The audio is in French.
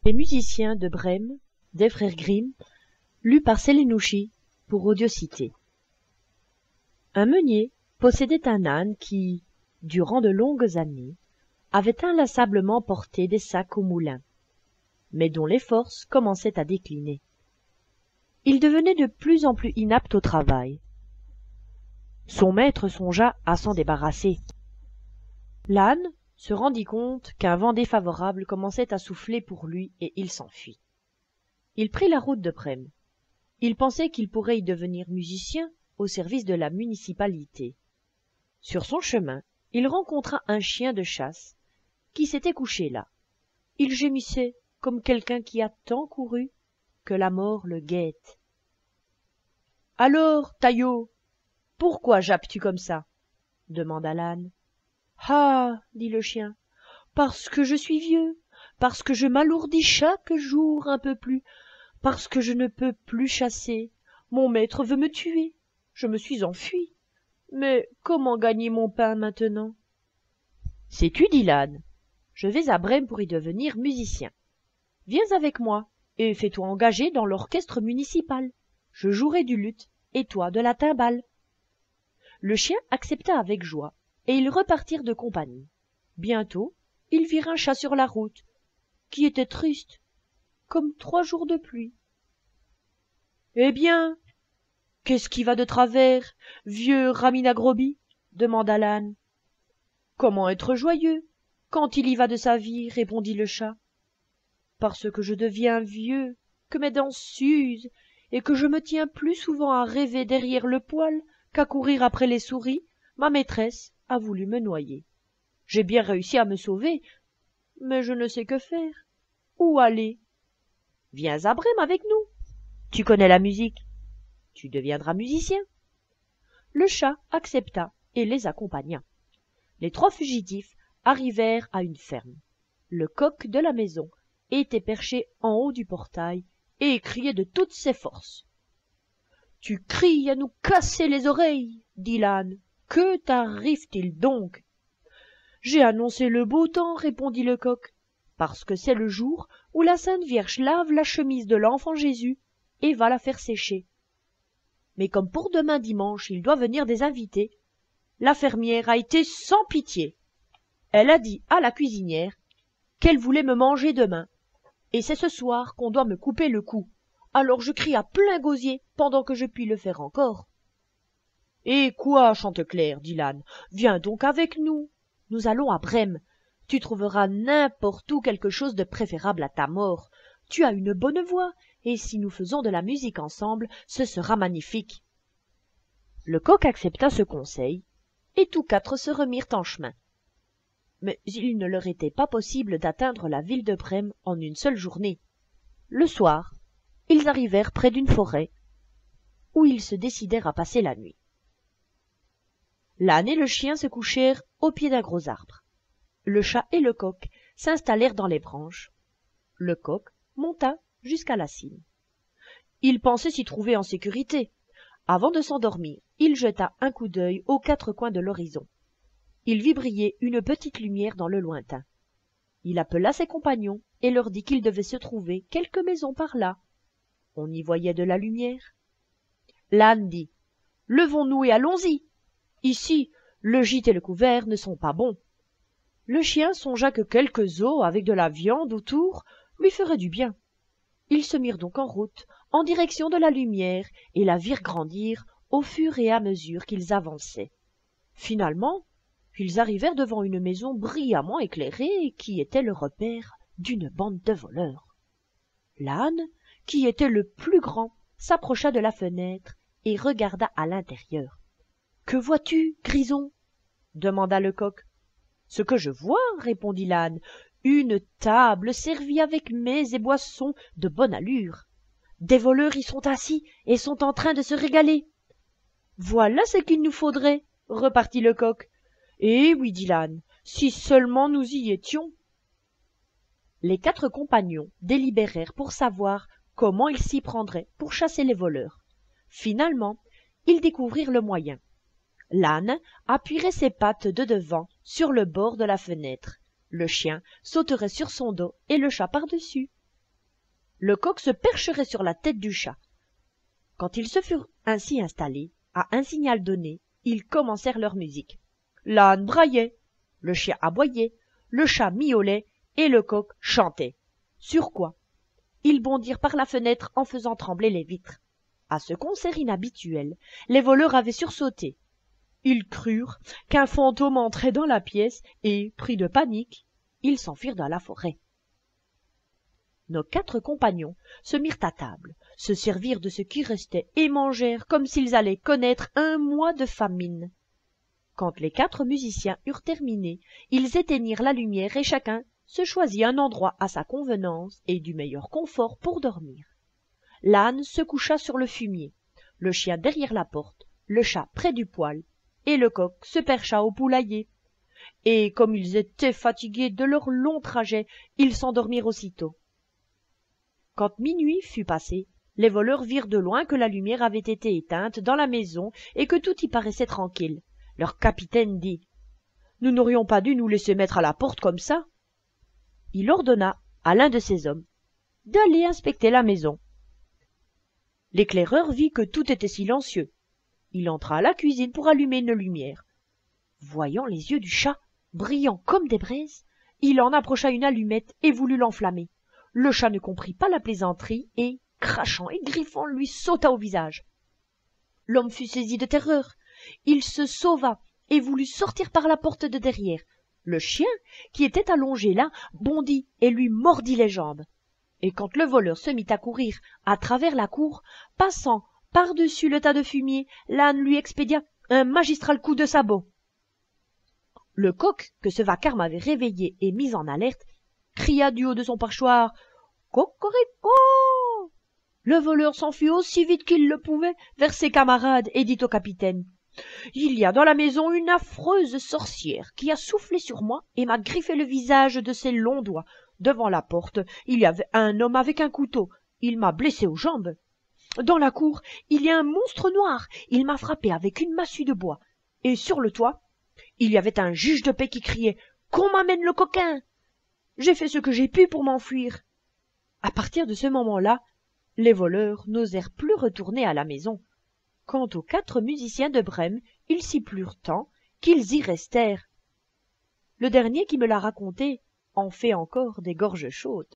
Les musiciens de Brême, des frères Grimm, lu par Sélénouchi pour Audiocité. Un meunier possédait un âne qui, durant de longues années, avait inlassablement porté des sacs au moulin, mais dont les forces commençaient à décliner. Il devenait de plus en plus inapte au travail. Son maître songea à s'en débarrasser. L'âne se rendit compte qu'un vent défavorable commençait à souffler pour lui et il s'enfuit. Il prit la route de Brême. Il pensait qu'il pourrait y devenir musicien au service de la municipalité. Sur son chemin, il rencontra un chien de chasse qui s'était couché là. Il gémissait comme quelqu'un qui a tant couru que la mort le guette. « Alors, Taillot, pourquoi jappes-tu comme ça ?» demanda l'âne. « Ah, dit le chien, parce que je suis vieux, parce que je m'alourdis chaque jour un peu plus, parce que je ne peux plus chasser. Mon maître veut me tuer. Je me suis enfui. Mais comment gagner mon pain maintenant ?»« Sais-tu, dit l'âne, je vais à Brême pour y devenir musicien. Viens avec moi et fais-toi engager dans l'orchestre municipal. Je jouerai du luth et toi de la timbale. » Le chien accepta avec joie, et ils repartirent de compagnie. Bientôt, ils virent un chat sur la route, qui était triste, comme 3 jours de pluie. « Eh bien, qu'est-ce qui va de travers, vieux Raminagrobi ?» demanda l'âne. « Comment être joyeux quand il y va de sa vie ?» répondit le chat. « Parce que je deviens vieux, que mes dents s'usent, et que je me tiens plus souvent à rêver derrière le poêle qu'à courir après les souris, ma maîtresse a voulu me noyer. J'ai bien réussi à me sauver, mais je ne sais que faire. Où aller ? Viens à Brême avec nous. Tu connais la musique. Tu deviendras musicien. » Le chat accepta et les accompagna. Les 3 fugitifs arrivèrent à une ferme. Le coq de la maison était perché en haut du portail et criait de toutes ses forces. « Tu cries à nous casser les oreilles, dit l'âne. Que t'arrive-t-il donc ?»« J'ai annoncé le beau temps, répondit le coq, parce que c'est le jour où la Sainte Vierge lave la chemise de l'enfant Jésus et va la faire sécher. Mais comme pour demain dimanche il doit venir des invités, la fermière a été sans pitié. Elle a dit à la cuisinière qu'elle voulait me manger demain, et c'est ce soir qu'on doit me couper le cou. Alors je crie à plein gosier pendant que je puis le faire encore. »« Eh quoi, Chanteclair, dit l'âne, viens donc avec nous. Nous allons à Brême. Tu trouveras n'importe où quelque chose de préférable à ta mort. Tu as une bonne voix, et si nous faisons de la musique ensemble, ce sera magnifique. » Le coq accepta ce conseil, et tous 4 se remirent en chemin. Mais il ne leur était pas possible d'atteindre la ville de Brême en une seule journée. Le soir, ils arrivèrent près d'une forêt, où ils se décidèrent à passer la nuit. L'âne et le chien se couchèrent au pied d'un gros arbre. Le chat et le coq s'installèrent dans les branches. Le coq monta jusqu'à la cime. Il pensait s'y trouver en sécurité. Avant de s'endormir, il jeta un coup d'œil aux 4 coins de l'horizon. Il vit briller une petite lumière dans le lointain. Il appela ses compagnons et leur dit qu'il devait se trouver quelques maisons par là. On y voyait de la lumière. L'âne dit : « Levons-nous et allons-y. Ici, le gîte et le couvert ne sont pas bons. » Le chien songea que quelques os avec de la viande autour lui feraient du bien. Ils se mirent donc en route, en direction de la lumière, et la virent grandir au fur et à mesure qu'ils avançaient. Finalement, ils arrivèrent devant une maison brillamment éclairée qui était le repère d'une bande de voleurs. L'âne, qui était le plus grand, s'approcha de la fenêtre et regarda à l'intérieur. « Que vois-tu, Grison ?» demanda le coq. « Ce que je vois, répondit l'âne, une table servie avec mets et boissons de bonne allure. Des voleurs y sont assis et sont en train de se régaler. »« Voilà ce qu'il nous faudrait, repartit le coq. « Eh oui, dit l'âne, si seulement nous y étions. » Les 4 compagnons délibérèrent pour savoir comment ils s'y prendraient pour chasser les voleurs. Finalement, ils découvrirent le moyen. L'âne appuierait ses pattes de devant sur le bord de la fenêtre. Le chien sauterait sur son dos et le chat par-dessus. le coq se percherait sur la tête du chat. Quand ils se furent ainsi installés, à un signal donné, ils commencèrent leur musique. L'âne braillait, le chien aboyait, le chat miaulait et le coq chantait. Sur quoi ils bondirent par la fenêtre en faisant trembler les vitres. À ce concert inhabituel, les voleurs avaient sursauté. Ils crurent qu'un fantôme entrait dans la pièce et, pris de panique, ils s'enfuirent dans la forêt. Nos 4 compagnons se mirent à table, se servirent de ce qui restait et mangèrent comme s'ils allaient connaître un mois de famine. Quand les 4 musiciens eurent terminé, ils éteignirent la lumière et chacun se choisit un endroit à sa convenance et du meilleur confort pour dormir. L'âne se coucha sur le fumier, le chien derrière la porte, le chat près du poêle, et le coq se percha au poulailler. Et comme ils étaient fatigués de leur long trajet, ils s'endormirent aussitôt. Quand minuit fut passé, les voleurs virent de loin que la lumière avait été éteinte dans la maison et que tout y paraissait tranquille. Leur capitaine dit « Nous n'aurions pas dû nous laisser mettre à la porte comme ça. » Il ordonna à l'un de ses hommes d'aller inspecter la maison. L'éclaireur vit que tout était silencieux. Il entra à la cuisine pour allumer une lumière. Voyant les yeux du chat brillants comme des braises, il en approcha une allumette et voulut l'enflammer. Le chat ne comprit pas la plaisanterie et, crachant et griffant, lui sauta au visage. L'homme fut saisi de terreur. Il se sauva et voulut sortir par la porte de derrière. Le chien, qui était allongé là, bondit et lui mordit les jambes. Et quand le voleur se mit à courir à travers la cour, passant par-dessus le tas de fumier, l'âne lui expédia un magistral coup de sabot. Le coq, que ce vacarme avait réveillé et mis en alerte, cria du haut de son perchoir « Cocorico !» Le voleur s'enfuit aussi vite qu'il le pouvait vers ses camarades et dit au capitaine « Il y a dans la maison une affreuse sorcière qui a soufflé sur moi et m'a griffé le visage de ses longs doigts. Devant la porte, il y avait un homme avec un couteau. Il m'a blessé aux jambes. Dans la cour, il y a un monstre noir. Il m'a frappé avec une massue de bois. Et sur le toit, il y avait un juge de paix qui criait « Qu'on m'amène le coquin !» J'ai fait ce que j'ai pu pour m'enfuir. À partir de ce moment-là, les voleurs n'osèrent plus retourner à la maison. Quant aux 4 musiciens de Brême, ils s'y plurent tant qu'ils y restèrent. Le dernier qui me l'a raconté en fait encore des gorges chaudes.